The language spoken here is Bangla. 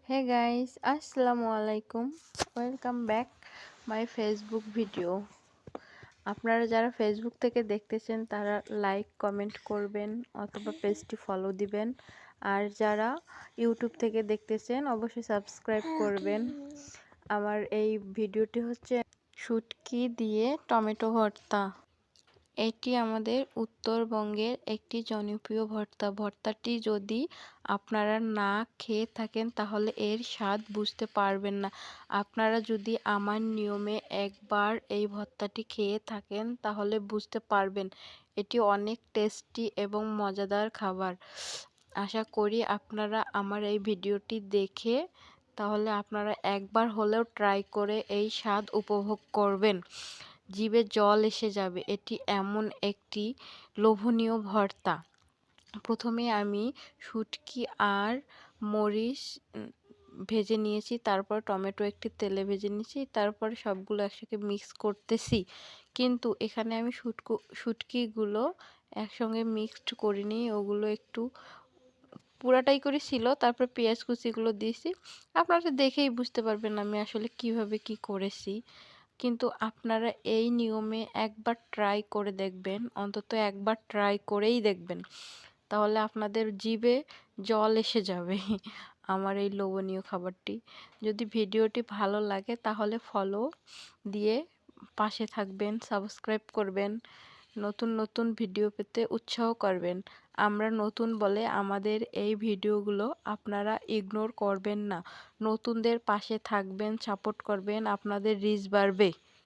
Hey guys, Assalamu alaikum. Welcome back my Facebook video. আপনারা যারা ফেসবুক থেকে দেখতেছেন তারা লাইক কমেন্ট করবেন অথবা পেজটি ফলো দিবেন। আর যারা ইউটিউব থেকে দেখতেছেন অবশ্যই সাবস্ক্রাইব করবেন। আমার এই ভিডিওটি হচ্ছে শুটকি দিয়ে টমেটো ভর্তা। এটি আমাদের উত্তরবঙ্গের একটি জনপ্রিয় ভর্তা। ভর্তাটি যদি আপনারা না খেয়ে থাকেন তাহলে এর স্বাদ বুঝতে পারবেন না। আপনারা যদি আমার নিয়মে একবার এই ভর্তাটি খেয়ে থাকেন তাহলে বুঝতে পারবেন এটি অনেক টেস্টি এবং মজাদার খাবার। আশা করি আপনারা আমার এই ভিডিওটি দেখে তাহলে আপনারা একবার হলেও ট্রাই করে এই স্বাদ উপভোগ করবেন। জিভে জল এসে যাবে। এটি এমন একটি লোভনীয় ভর্তা। প্রথমে আমি শুটকি আর মরিচ ভেজে নিয়েছি, তারপর টমেটো একটি তেলে ভেজে নিয়েছি, তারপরে সবগুলো একসাথে মিক্স করতেছি। কিন্তু এখানে আমি শুটকিগুলো একসঙ্গে মিক্সড করিনি, ওগুলো একটু পুরাটাই করেছিল, তারপর পেঁয়াজ কুচিগুলো দিয়েছি। আপনারা দেখেই বুঝতে পারবেন আমি আসলে কিভাবে কি করেছি। কিন্তু আপনারা এই নিয়মে একবার ট্রাই করে দেখবেন, অন্তত একবার ট্রাই করেই দেখবেন, তাহলে আপনাদের জিভে জল এসে যাবে আমার এই লোভনীয় খাবারটি। যদি ভিডিওটি ভালো লাগে তাহলে ফলো দিয়ে পাশে থাকবেন, সাবস্ক্রাইব করবেন, নতুন নতুন ভিডিও পেতে উৎসাহ করবেন। আমরা নতুন বলে আমাদের এই ভিডিওগুলো আপনারা ইগনোর করবেন না, নতুনদের পাশে থাকবেন, সাপোর্ট করবেন, আপনাদের রিচ বাড়বে।